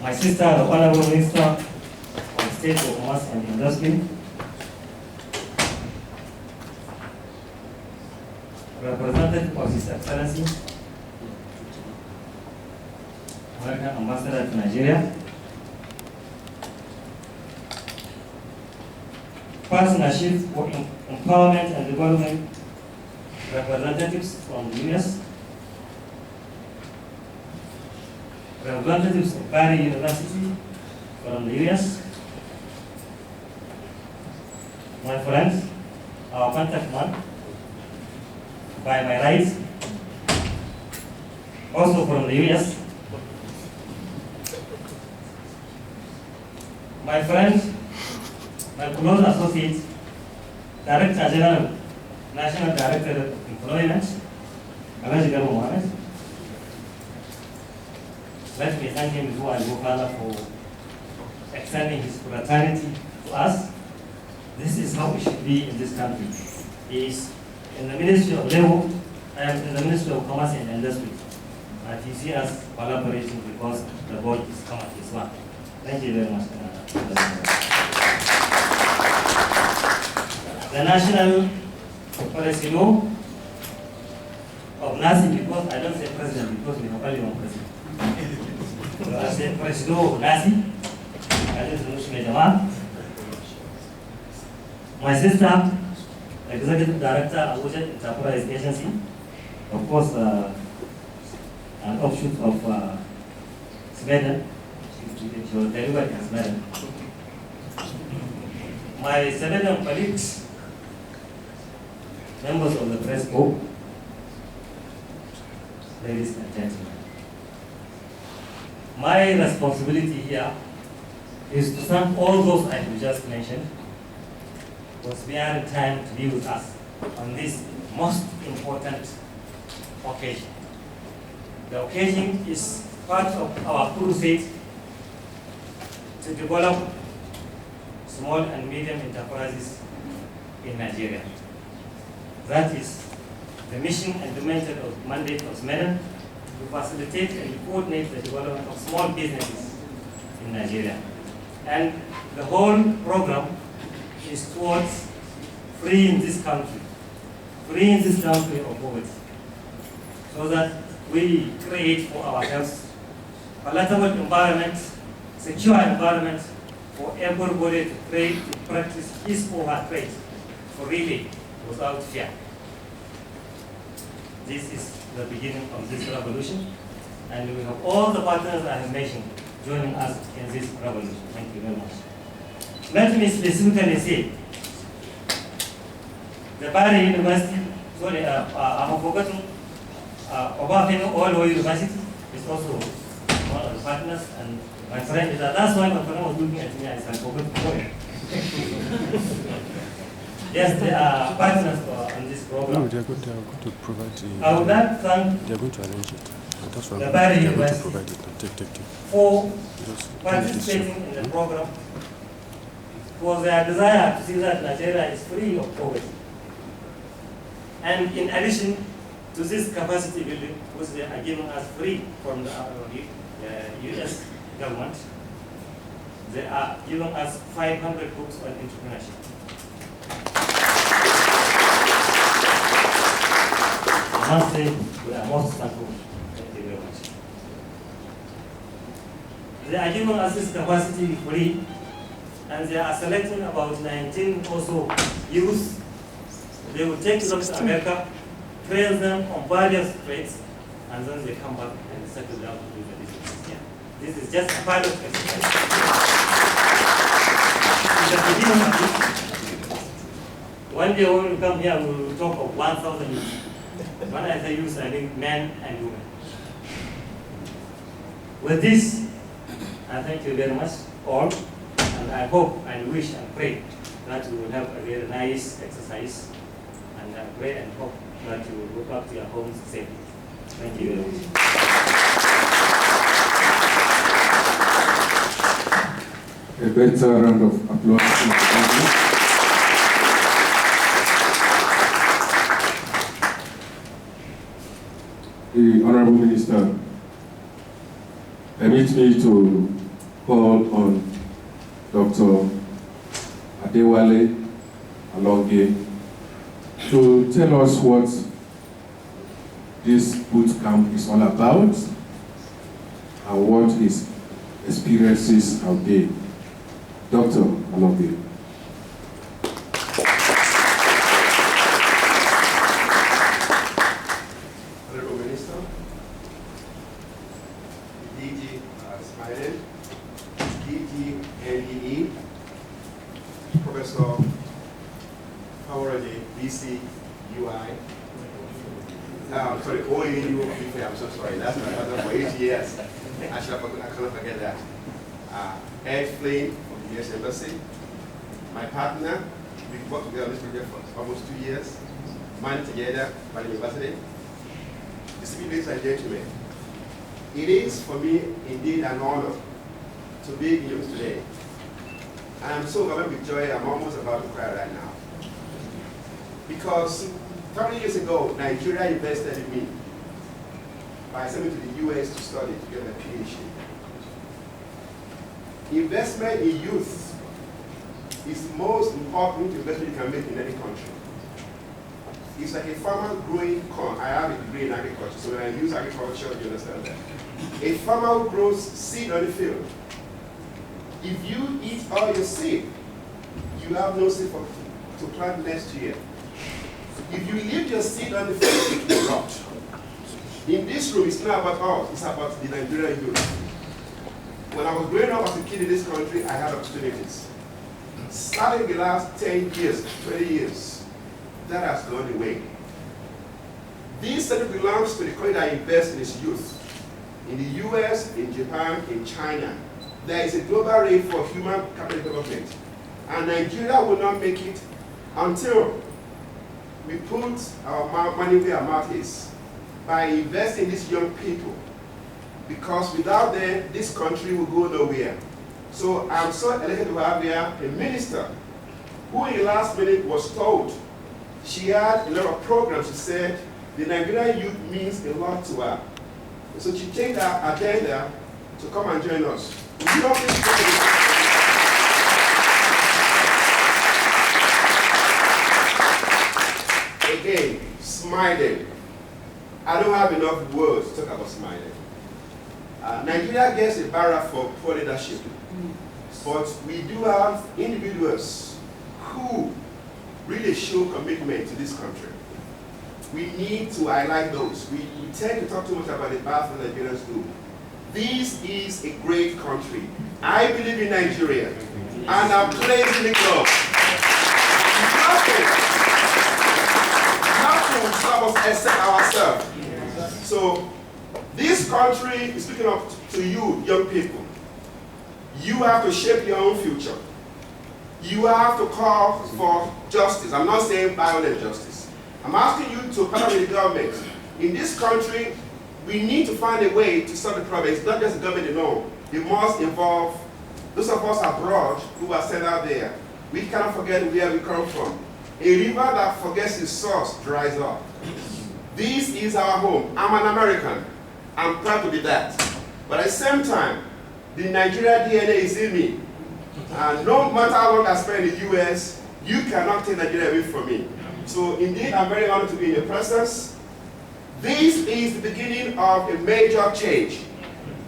my sister, the Honorable Minister of State for Commerce and Industry, representative of His Excellency, American Ambassador to Nigeria, partnership for empowerment and development representatives from the US, representatives of Barry University from the US, my friends, our contact man, by my right, also from the US, my friend, my close associate, Director General, National Director of Employment, Alhaji. Let me thank him before I go further for extending his fraternity to us. This is how it should be in this country. He is in the Ministry of Labor, I am in the Ministry of Commerce and Industry. But you see us collaborating because the board is common as one. Thank you very much. The National Policy Law of NASI, because I don't say president because we have only one president. So I say President of NASI, my sister, Executive Director, Abuja Enterprise Agency, of course, an offshoot of Sweden. She was delivered in Sweden. My Sweden colleagues, members of the press corps, ladies and gentlemen, my responsibility here is to thank all those I have just mentioned for sparing time to be with us on this most important occasion. The occasion is part of our crusade to develop small and medium enterprises in Nigeria. That is the mission and the mandate of SMEDA to facilitate and coordinate the development of small businesses in Nigeria. And the whole program is towards freeing this country of poverty, so that we create for ourselves a palatable environment, secure environment for everybody to trade, to practice his or her trade freely without fear. This is the beginning of this revolution, and we have all the partners I have mentioned joining us in this revolution. Thank you very much. Let me specifically say, the Barry University, sorry, I have forgotten, Obafemi Owolowo University is also one of the partners, and my friend is that's why my friend was looking at me as I forgot to call. Yes, they are partners on this program. No, they are going to provide the... I would like to thank they are going to arrange it. And that's why the they are going to University provide it. Take. for Just participating in the program, for their desire to see that Nigeria is free of poverty. And in addition to this capacity building, which they are giving us free from the US government, they are giving us 500 books on entrepreneurship. I must say, we are most thankful. Thank you very much. They are giving us this capacity free, and they are selecting about 19 or so youth. They will take them to America, train them on various trades, and then they come back and settle down to do the business here. This is just a pilot exercise. It's the beginning of it. One day when we come here, we will talk of 1,000 youth. When I say youth, I mean men and women. With this, I thank you very much, all, and I hope and wish and pray that we will have a very nice exercise, and I pray and hope that you will go back to your homes safely. Thank you very much. A better round of applause. The Honorable Minister, permit me to call on Dr. Adewale Alonge to tell us what this boot camp is all about and what his experiences have been. Dr. Alonge. Honorable Minister, DG Smilen, DG NDE, Professor Alhaji, BC UI, sorry, OAU, I'm so sorry, that's my father for 8 years. I cannot forget that. Ed Flynn from the US Embassy, my partner, we've worked together on this project for almost 2 years, man together by the university. Distinguished ladies and gentlemen, it is for me indeed an honor to be in you today. And I'm so overwhelmed with joy, I'm almost about to cry right now. Because 30 years ago, Nigeria invested in me by sending me to the US to study to get my PhD. Investment in youth is the most important investment you can make in any country. It's like a farmer growing corn. I have a degree in agriculture, so when I use agriculture, you understand that. A farmer who grows seed on the field. If you eat all your seed, you have no seed to plant next year. If you leave your seed on the field, it will rot. In this room, it's not about us, it's about the Nigerian youth. When I was growing up as a kid in this country, I had opportunities. Starting the last 10 years, 20 years, that has gone away. This center belongs to the country that invests in its youth. In the US, in Japan, in China, there is a global rate for human capital development. And Nigeria will not make it until we put our money where our mouth is by investing in these young people. Because without them, this country will go nowhere. So I'm so elated to have here a minister who in the last minute was told she had a lot of programs. She said the Nigerian youth means a lot to her. So she changed her agenda to come and join us. You know, again, smiling. I don't have enough words to talk about smiling. Nigeria gets a barrier for poor leadership, but we do have individuals who really show commitment to this country. We need to highlight those. We tend to talk too much about the bad things Nigerians do. This is a great country. I believe in Nigeria, and I'm praising the God. Nothing will stop us except ourselves. So, this country is speaking up to you, young people. You have to shape your own future. You have to call for justice. I'm not saying violent justice. I'm asking you to partner with the government. In this country, we need to find a way to solve the problem. It's not just the government alone. It must involve those of us abroad who are sent out there. We cannot forget where we come from. A river that forgets its source dries up. This is our home. I'm an American. I'm proud to be that. But at the same time, the Nigeria DNA is in me. And no matter how long I spend in the US, you cannot take Nigeria away from me. So indeed, I'm very honored to be in your presence. This is the beginning of a major change.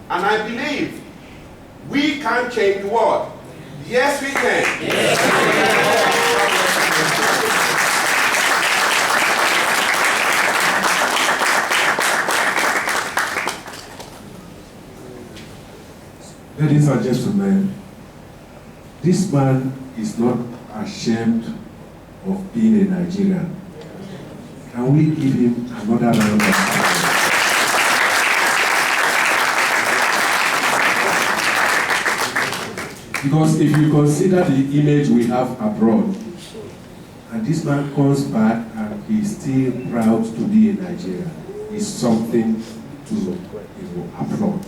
And I believe we can change the world. Yes, we can. Yes. Ladies and gentlemen, this man is not ashamed of being a Nigerian. Can we give him another round of applause? Because if you consider the image we have abroad, and this man comes back and he's still proud to be a Nigerian, is something to applaud.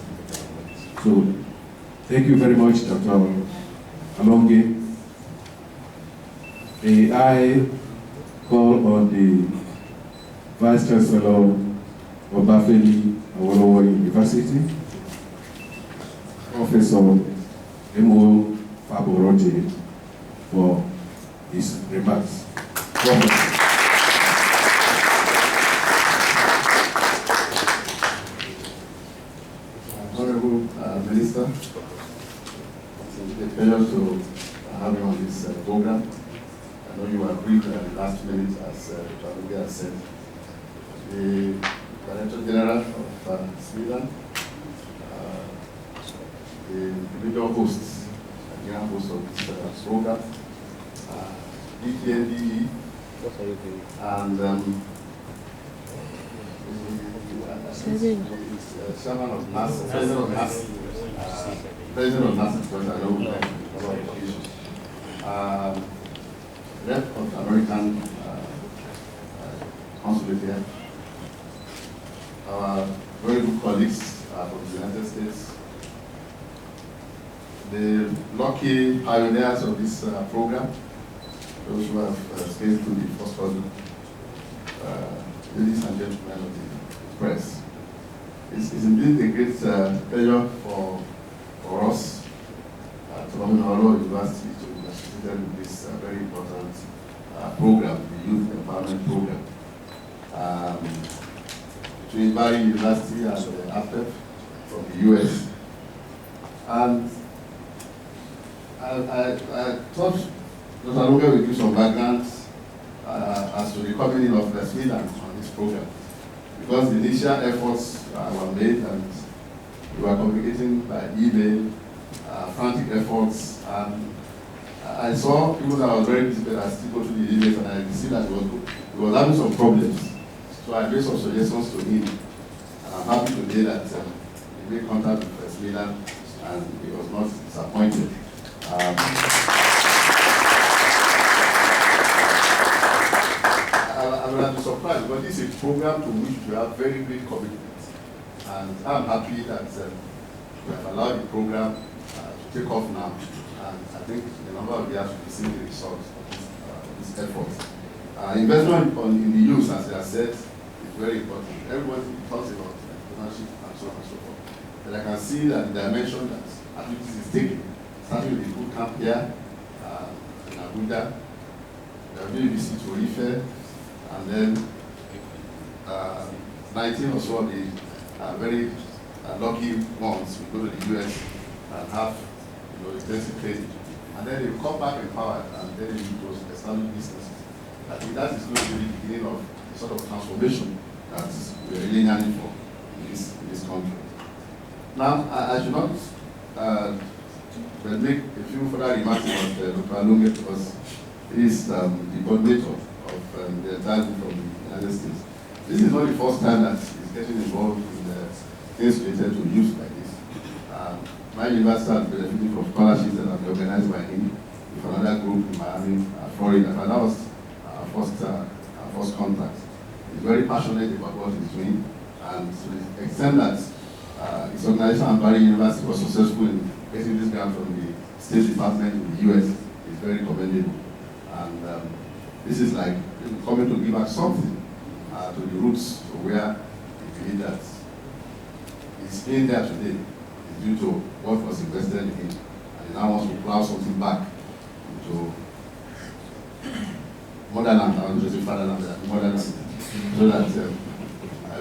So, thank you very much, Dr. Alonge. May I call on the Vice Chancellor of Obafemi Awolowo University, Professor M.O. Faboroje for his remarks. Honorable Minister, it's a pleasure to have you on this program. I know you agreed at the last minute, as Dr. has said. The Director General of Sweden, the individual hosts, the grand host of this program, DTNDE, and Chairman of NAS, President of NAS, because I know we have a lot of issues. Rep of the American consulate here, our very good colleagues from the United States, the lucky pioneers of this program, those who have stayed through the first hurdle, ladies and gentlemen of the press. It's indeed a great pleasure for us to come to our university to be associated with this very important program, the Youth Empowerment Program, between Barry University and AFEP from the US. And I thought Dr. Lunge will give some background as to the coming in of Sweden on this program, because the initial efforts were made and we were communicating by email, frantic efforts, and I saw people that were very busy, but I still go through the emails and I see that he was having some problems. So I made some suggestions to him, and I'm happy today that he made contact with Sweden and he was not disappointed. I will be surprised, but this is a program to which we have very great commitment. And I'm happy that we have allowed the program to take off now. And I think the number of years will be seeing the results of this effort. Investment in the youth, as I said, is very important. Everybody talks about entrepreneurship and so on and so forth. But I can see that the dimension that activities is taking, starting with the boot camp here in Abuja, there will be a visit to Ife, and then 19 or so of the very lucky ones will go to the US and have intensive training. And then they will come back empowered and then they will establish businesses. I think that is going to be the beginning of a sort of transformation that we are really yearning for in this country. Now, I should not make a few further remarks about Dr. Lunge, because he is the coordinator of the entire group from the United States. This is not the first time that he's getting involved in things related to youth like this. My university has benefited from scholarships that have been organized by him with another group in Miami, Florida. And that was our first contact. He's very passionate about what he's doing, and to the extent that his organization at Barry University was successful in getting this grant from the State Department in the US is very commendable. And this is like coming to give back something to the roots to where we believe that he's being there today is due to what was invested in him, and he now wants to plow something back into motherland. I was just saying fatherland, motherland, so that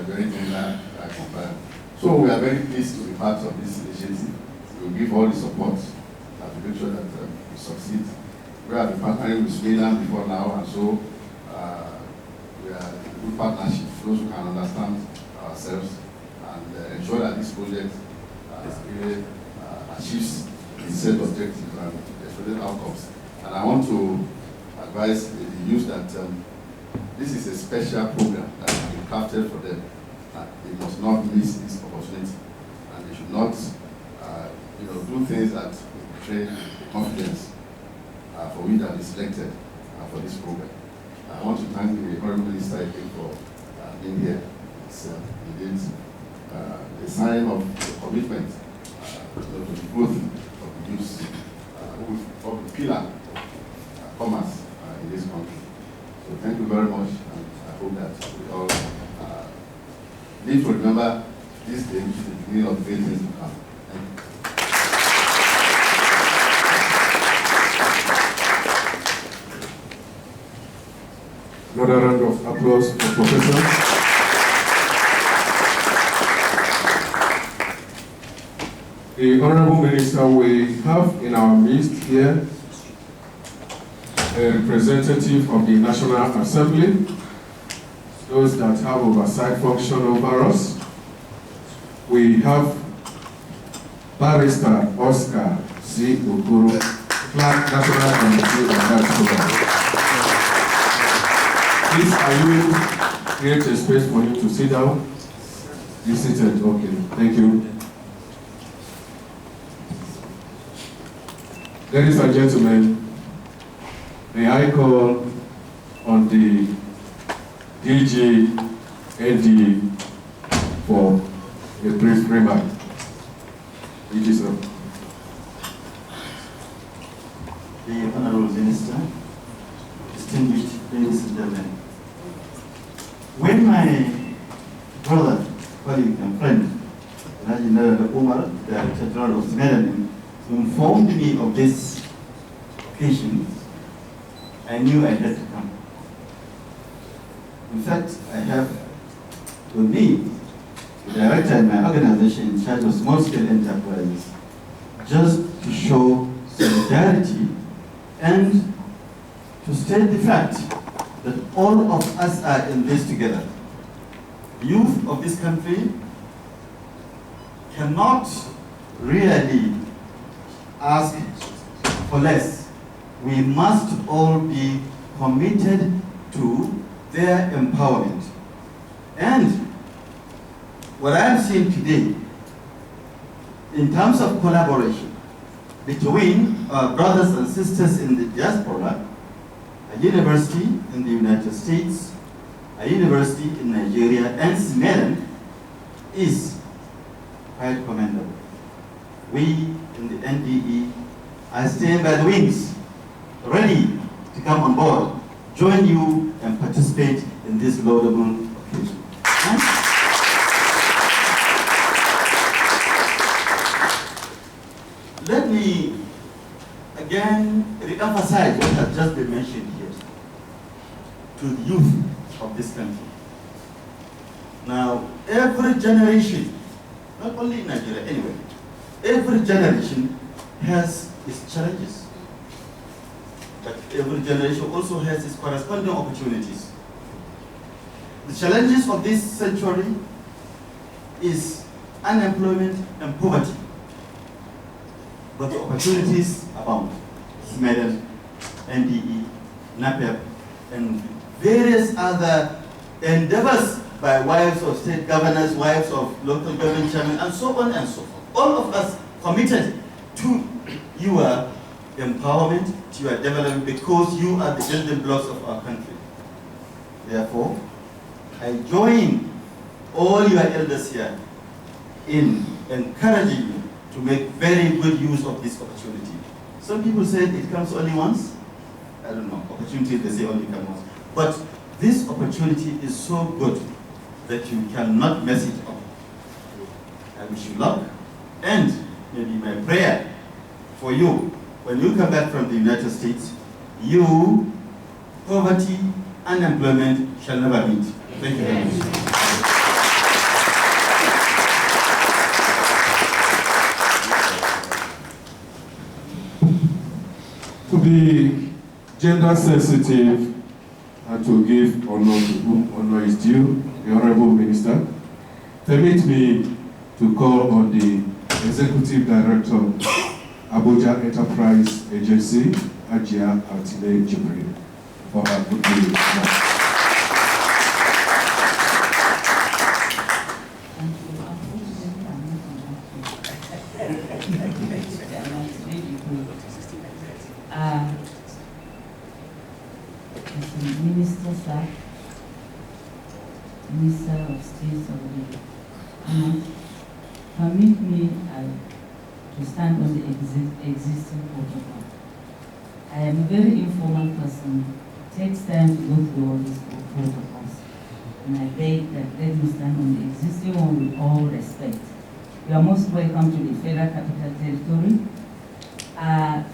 very things are compared. So we are very pleased to be part of this initiative. We will give all the support to make sure that we succeed. We have been partnering with Sweden before now, and so we are in good partnership, those who can understand ourselves and ensure that this project really achieves its set objectives and expected outcomes. And I want to advise the youth that this is a special program that has been crafted for them. They must not miss this opportunity, and they should not do things that betray confidence for which they are selected for this program. I want to thank the Honorable Minister again for being here. It's indeed a sign of the commitment to the growth of the youth, who will form the pillar of commerce in this country. So thank you very much, and I hope that we all need to remember this day, which is the beginning of great things to come. Thank you. Another round of applause for Professor. The Honorable Minister, we have in our midst here a representative of the National Assembly, those that have oversight function over us. We have Barrister Oscar C. Okoro, Clerk National Committee on Health Program. Please, are you create a space for him to sit down? Be seated. Okay, thank you. Ladies and gentlemen, may I call on the DG ND for a brief remark. DG, sir. The Honorable Minister, distinguished ladies and gentlemen, when my brother, colleague and friend, Alhaji Nadada Umar, Director General of Medellin, informed me of this occasion, I knew I had to come. In fact, I have with me the director in my organization in charge of small-scale enterprises, just to show solidarity and to state the fact that all of us are in this together. The youth of this country cannot really ask for less. We must all be committed to their empowerment. And what I'm seeing today, in terms of collaboration between our brothers and sisters in the diaspora, a university in the United States, a university in Nigeria, and Sweden, is quite commendable. We in the NDE are staying by the wings, ready to come on board, join you and participate in this laudable occasion. Let me again re-emphasize what has just been mentioned here to the youth of this country. Now, every generation, not only in Nigeria, anyway, every generation has its challenges, but every generation also has its corresponding opportunities. The challenges of this century is unemployment and poverty, but the opportunities abound. SMEDEN, NDE, NAPEP, and various other endeavors by wives of state governors, wives of local government chairmen, and so on and so forth. All of us committed to your empowerment, to your development, because you are the building blocks of our country. Therefore, I join all your elders here in encouraging you to make very good use of this opportunity. Some people say it comes only once. I don't know, opportunity they say only comes once. But this opportunity is so good that you cannot mess it up. I wish you luck, and maybe my prayer for you, when you come back from the United States, you, poverty, unemployment shall never meet. Thank you very much. To be gender sensitive and to give honor to whom honor is due, the Honorable Minister, permit me to call on the Executive Director, Abuja Enterprise Agency, Ajia Altine Jibril, for her good remarks. Minister, sir, Minister of State of the permit me to stand on the existing protocol. I am a very informal person. It takes time to go through all these protocols. And I beg that let me stand on the existing one with all respect. You are most welcome to the Federal Capital Territory.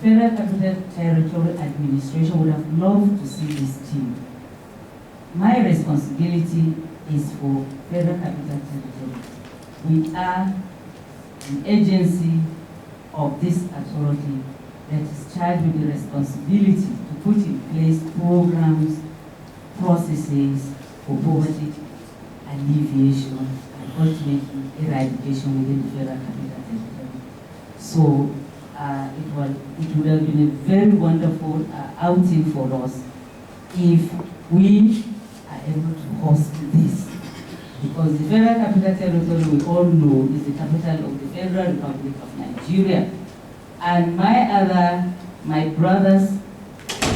Federal Capital Territory Administration would have loved to see this team. my responsibility is for Federal Capital Territory. We are an agency of this authority that is charged with the responsibility to put in place programs, processes for poverty alleviation and ultimately eradication within the Federal Capital Territory. So it would have been a very wonderful outing for us if we are able to host this. Because the Federal Capital Territory, we all know, is the capital of the Federal Republic of Nigeria. And my brothers,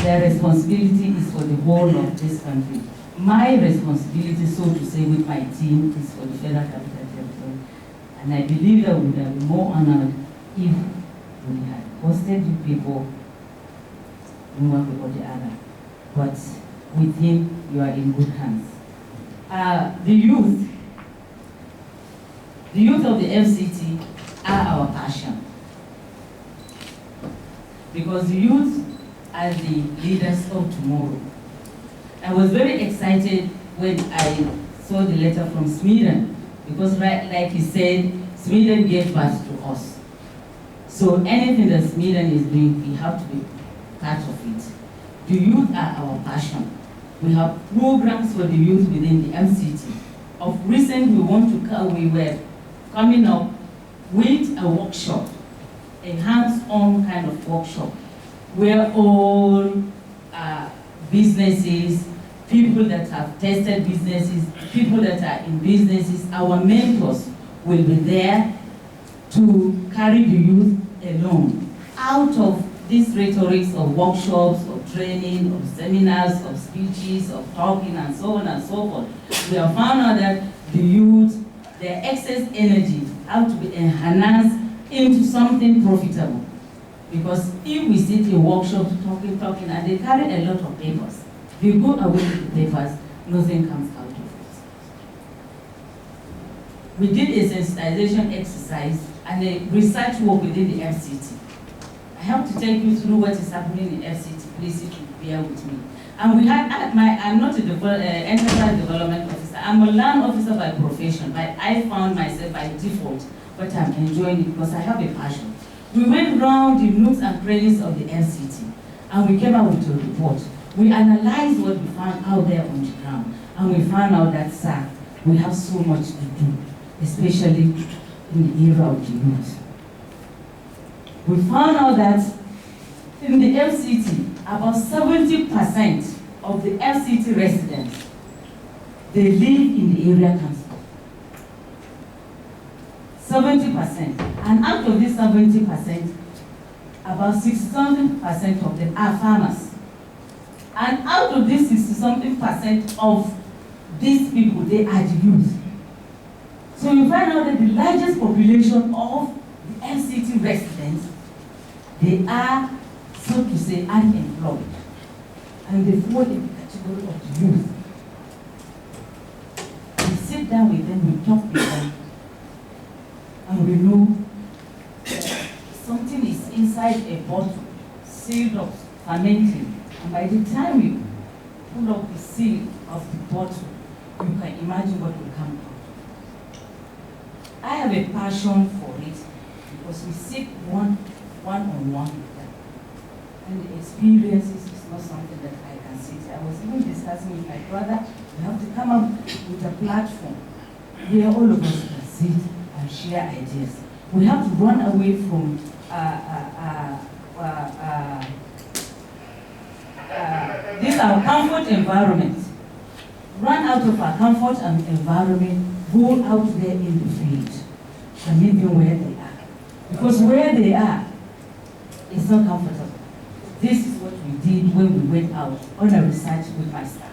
their responsibility is for the whole of this country. My responsibility, so to say, with my team is for the Federal Capital Territory. And I believe that we would have been more honored if we had hosted you people in one way or the other. But with him, you are in good hands. The youth of the FCT are our passion. Because the youth are the leaders of tomorrow. I was very excited when I saw the letter from Sweden, because like he said, Sweden gave birth to us. So anything that Sweden is doing, we have to be part of it. The youth are our passion. We have programs for the youth within the MCT. Of recent, we were coming up with a workshop, a hands-on kind of workshop, where all businesses, people that have tested businesses, people that are in businesses, our mentors will be there to carry the youth along out of these rhetorics of workshops, of training, of seminars, of speeches, of talking, and so on and so forth. We have found out that the youth, their excess energy, have to be enhanced into something profitable. Because if we sit in workshops talking, and they carry a lot of papers, we go away with the papers, nothing comes out of it. We did a sensitization exercise and a research work within the FCT. I have to take you through what is happening in FCT, please, if you bear with me. And we had, I'm not an enterprise development officer, I'm a land officer by profession, but I found myself by default, but I'm enjoying it because I have a passion. We went round the nooks and crannies of the FCT, and we came out with a report. We analyzed what we found out there on the ground, and we found out that, sir, we have so much to do, especially in the era of the youth. We found out that in the FCT, about 70% of the FCT residents, they live in the area council. 70%. And out of this 70%, about 60-something% of them are farmers. And out of this 60-something% of these people, they are the youth. So you find out that the largest population of the FCT residents, they are, so to say, unemployed. And they fall in the category of the youth. We sit down with them, we talk with them, and we know something is inside a bottle, sealed up, fermenting. And by the time you pull up the seal of the bottle, you can imagine what will come out. I have a passion for it because we sit one-on-one with them. And the experiences is not something that I can sit. I was even discussing with my brother, we have to come up with a platform where all of us can sit and share ideas. We have to run away from this our comfort environment. Run out of our comfort and environment, go out there in the field and meet them where they are. Because where they are, it's not comfortable. This is what we did when we went out on a research with my staff.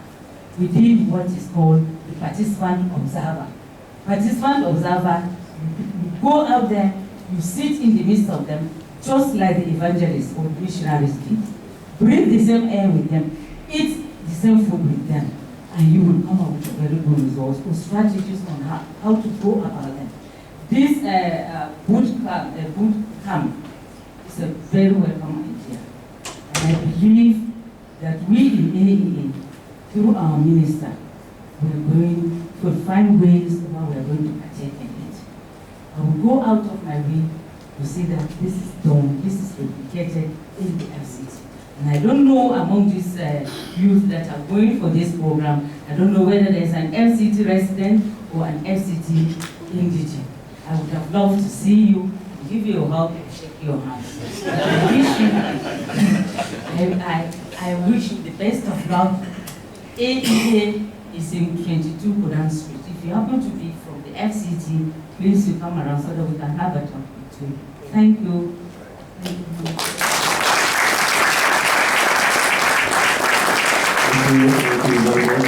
We did what is called the participant observer. Participant observer, you go out there, you sit in the midst of them, just like the evangelists or missionaries did. Breathe the same air with them, eat the same food with them, and you will come up with very good results or strategies on how to go about them. This boot camp is a very welcome idea. And I believe that we in AEA through our minister, we're going to find ways how we're going to partake in it. I will go out of my way to see that this is done, this is replicated in the FCT. And I don't know among these youth that are going for this program, I don't know whether there's an FCT resident or an FCT indigene. I would have loved to see you, give you a hug and shake your hand. I wish you the best of luck. AEA is in 22 Kodan Street. If you happen to be from the FCT, please you come around so that we can have a talk with you. Thank you. Thank you very much.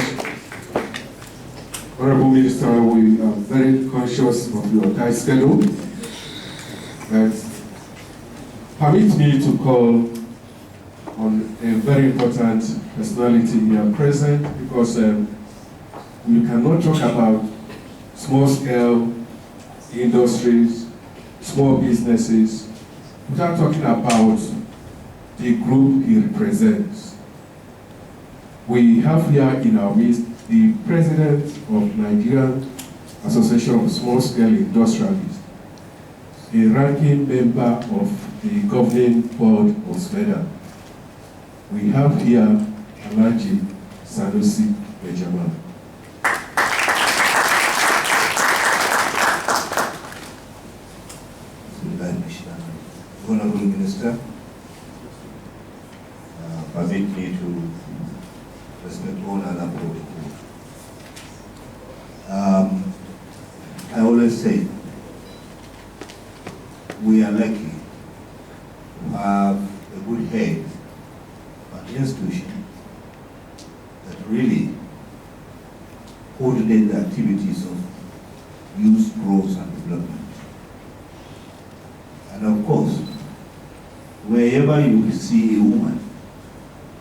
Honorable Minister, we are very conscious of your tight schedule. And permit me to call on a very important personality here present, because we cannot talk about small-scale industries, small businesses, without talking about the group he represents. We have here in our midst the President of Nigerian Association of Small-Scale Industrialists, a ranking member of the governing board of SMEDA. We have here Alhaji Sanusi Benjamin. Honorable Minister, permit me to respect all other protocol. I always say we are lucky to have a good head, an institution that really coordinate the activities of youth growth and development. And of course, wherever you see a woman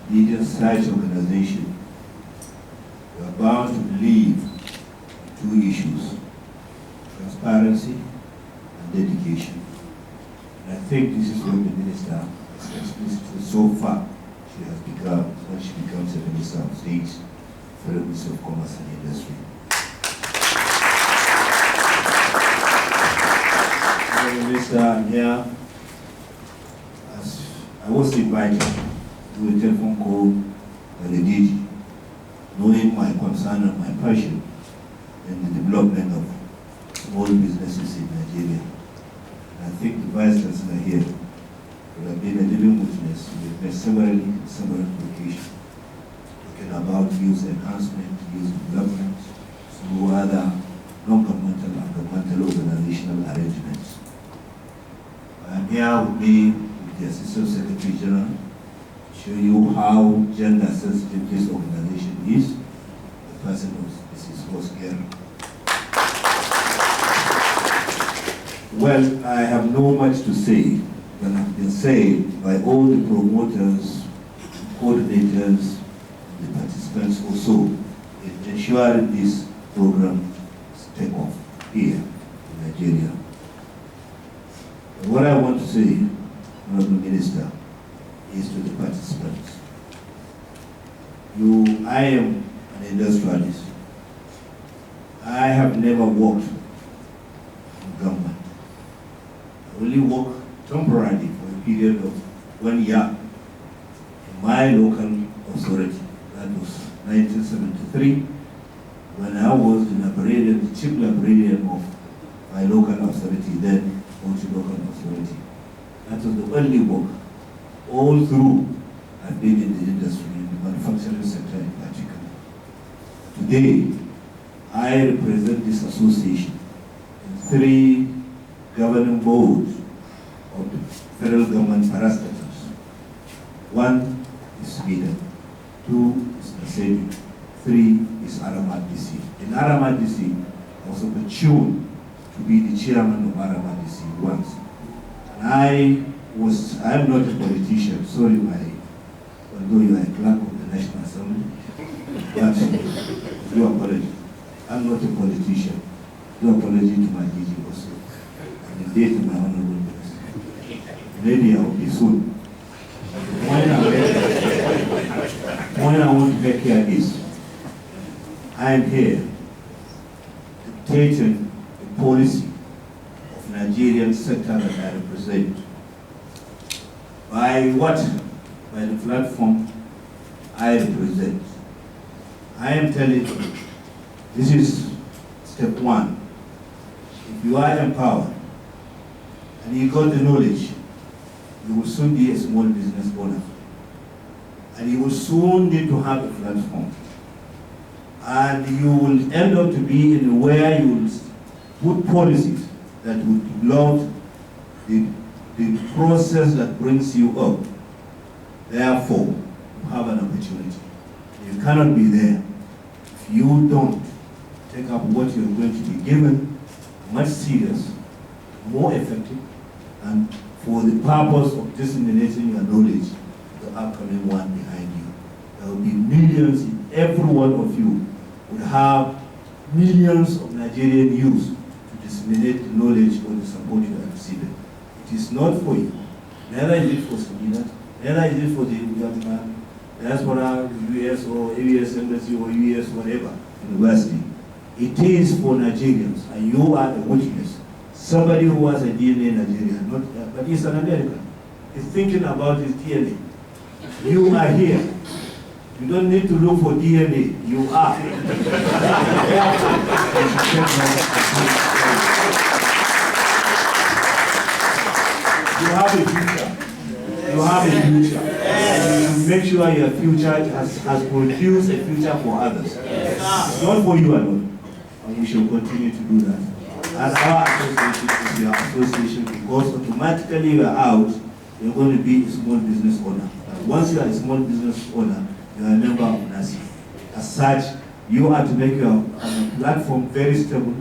leading such organization, you are bound to believe two issues: transparency and dedication. And I think this is what the minister has explicitly so far she has become when she becomes a minister of state for the Ministry of Commerce and Industry. Minister, I'm here as I was invited to a telephone call by the DG, knowing my concern and my passion in the development of small businesses in Nigeria. And I think the Vice Chancellor here would have been a living witness. We've met several occasions talking about youth enhancement, youth development, through other non-governmental and governmental organizational arrangements. I'm here with me with the Assistant Secretary General to show you how gender sensitive this organization is. The person was Mrs. Oscar. Well, I have no much to say than has been said by all the promoters, coordinators, the participants also in ensuring this program take off here in Nigeria. What I want to say, Honorable Minister, is to the participants. I am an industrialist. I have never worked in government. I only worked temporarily for a period of 1 year in my local authority. That was 1973, when I was the chief librarian of my local authority, then local authority. That was the only work. All through, I've been in the industry, in the manufacturing sector in particular. Today, I represent this association in 3 governing boards of the federal government parastatals. 1 is Sweden, 2 is Mercedes, 3 is Alhaji. In Alhaji, I was opportune to be the chairman of Alhaji once. And I'm not a politician, sorry, although you are a clerk of the National Assembly, but do apology. I'm not a politician. Do apology to my DG also. And indeed to my honorable minister. Maybe I will be soon. When I want to make here is, I am here dictating the policy of Nigerian sector that I represent. By what? By the platform I represent. I am telling you, this is step one. If you are empowered and you got the knowledge, you will soon be a small business owner. And you will soon need to have a platform. And you will end up to be in where you will put policies that will develop the process that brings you up. Therefore, you have an opportunity. You cannot be there if you don't take up what you're going to be given much serious, more effective, and for the purpose of disseminating your knowledge to the upcoming one behind you. There will be millions, every one of you would have millions of Nigerian youth to disseminate the knowledge or the support you are receiving. It is not for you. Neither is it for Sabina, neither is it for the young man, diaspora, US or US embassy or US whatever, university. It is for Nigerians, and you are a witness. Somebody who has a DNA in Nigeria, but he's an American. He's thinking about his DNA. You are here. You don't need to look for DNA. You are. You have a future. You have a future. And make sure your future has produced a future for others. Not for you alone. And we shall continue to do that. And our association is your association, because automatically you are out, you're going to be a small business owner. And once you are a small business owner, you are a member of NASI. As such, you are to make your platform very stable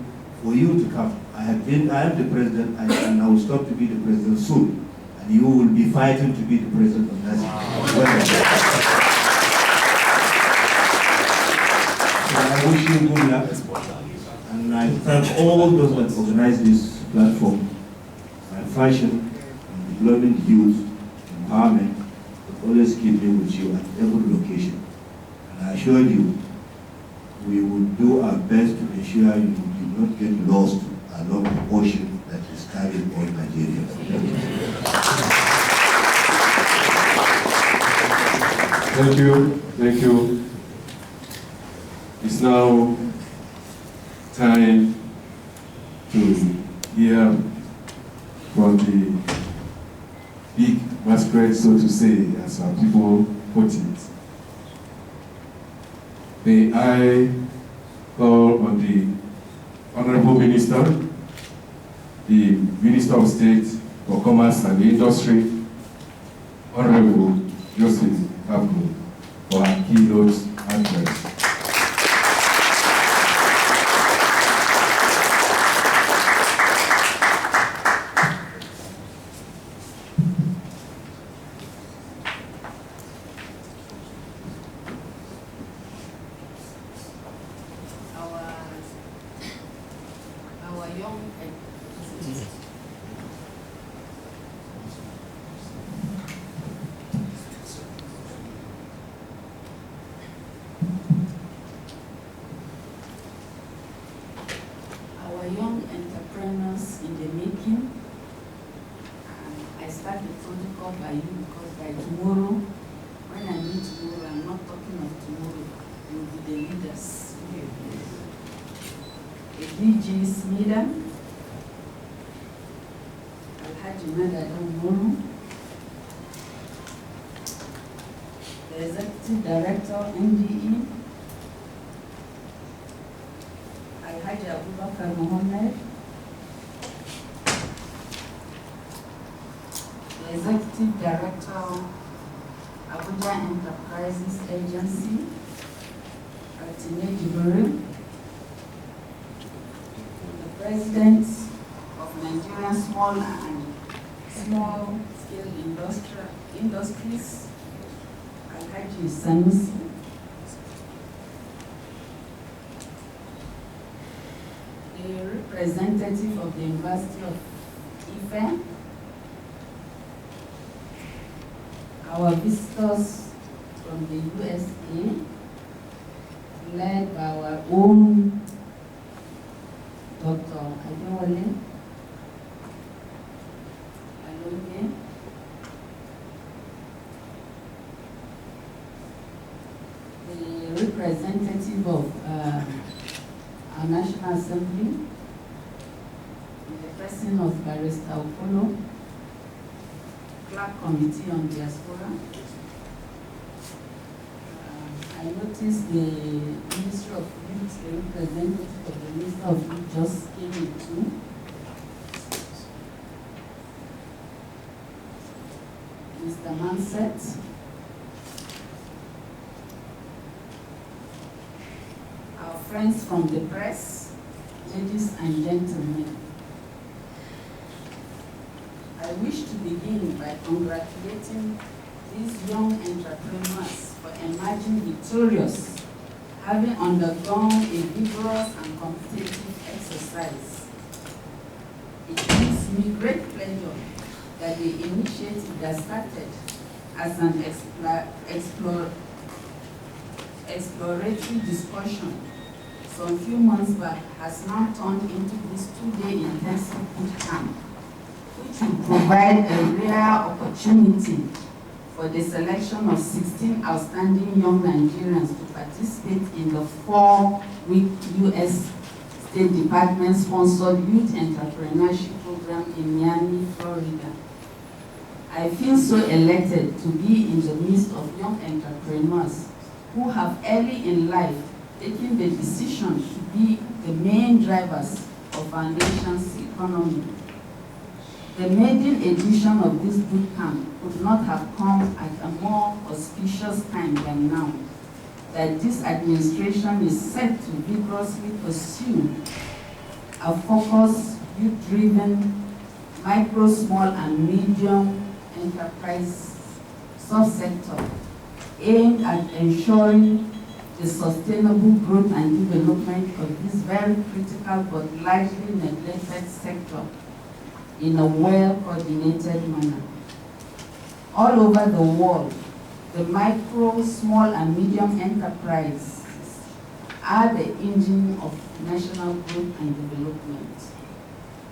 for you to come. I am the president, and I will stop to be the president soon. And you will be fighting to be the president of NASI. So I wish you good luck. And I thank all those that organize this platform. My fashion, development youth, empowerment, will always keep me with you at every location. And I assure you, we will do our best to ensure you do not get lost along the ocean that is carrying all Nigeria. Thank you. Thank you. It's now time to hear from the big masquerade, so to say, as our people put it. May I call on the Honorable Minister, the Minister of State for Commerce and Industry, Honorable Joseph Kabul, for our keynote address. Young entrepreneurs in the making. I start the protocol by you because by tomorrow, when I meet tomorrow, I'm not talking of tomorrow, you'll be the leaders. The DG Smida, Alhaji nadada, the Executive Director, NDE, Alhaji Abubakar Mohammed, the Executive Director, Abuja Enterprises Agency, Altine Jibril, the President of Nigerian Small and Small Scale Industries, Alhaji Sanusi, the representative of the University of Ife, our visitors from the USA, led by our own Dr. Adewale Alonye, the representative of our National Assembly, in the person of Barrister Okolo, Clark Committee on Diaspora. I noticed the Ministry of Youth, the representative of the Minister of Youth just came in too. Mr. Manset. Our friends from the press, ladies and gentlemen. I wish to begin by congratulating these young entrepreneurs for emerging victorious, having undergone a vigorous and competitive exercise. It gives me great pleasure that the initiative that started as an exploratory discussion some few months back has now turned into this 2-day intensive boot camp, which will provide a rare opportunity for the selection of 16 outstanding young Nigerians to participate in the 4-week U.S. State Department-sponsored Youth Entrepreneurship Program in Miami, Florida. I feel so elated to be in the midst of young entrepreneurs who have early in life taken the decision to be the main drivers of our nation's economy. The maiden edition of this boot camp could not have come at a more auspicious time than now, that this administration is set to vigorously pursue a focused, youth-driven, micro, small, and medium enterprise subsector aimed at ensuring the sustainable growth and development of this very critical but largely neglected sector in a well-coordinated manner. All over the world, the micro, small, and medium enterprises are the engine of national growth and development.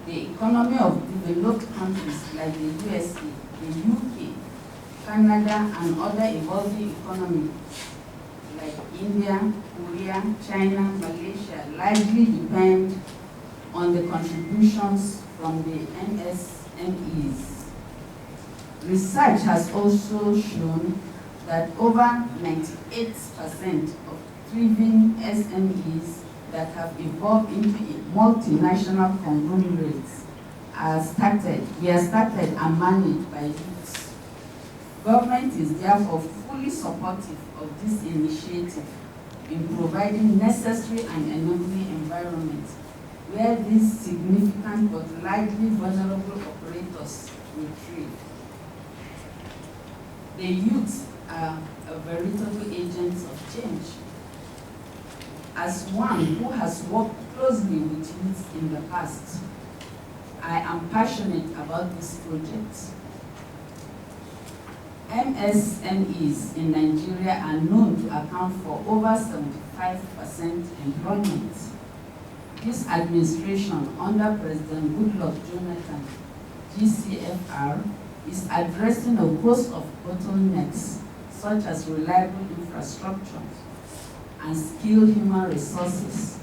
The economy of developed countries like the USA, the UK, Canada, and other evolving economies like India, Korea, China, Malaysia largely depend on the contributions from the MSMEs. Research has also shown that over 98% of thriving SMEs that have evolved into multinational conglomerates were started and managed by youths. Government is therefore fully supportive of this initiative in providing necessary and enabling environments where these significant but largely vulnerable operators will thrive. The youth are a veritable agents of change. As one who has worked closely with youth in the past, I am passionate about this project. MSMEs in Nigeria are known to account for over 75% employment. This administration under President Goodluck Jonathan, GCFR, is addressing a host of bottlenecks such as reliable infrastructure and skilled human resources,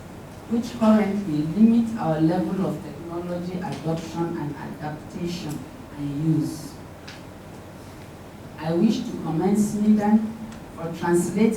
which currently limit our level of technology adoption and adaptation and use. I wish to commend SNIDA for translating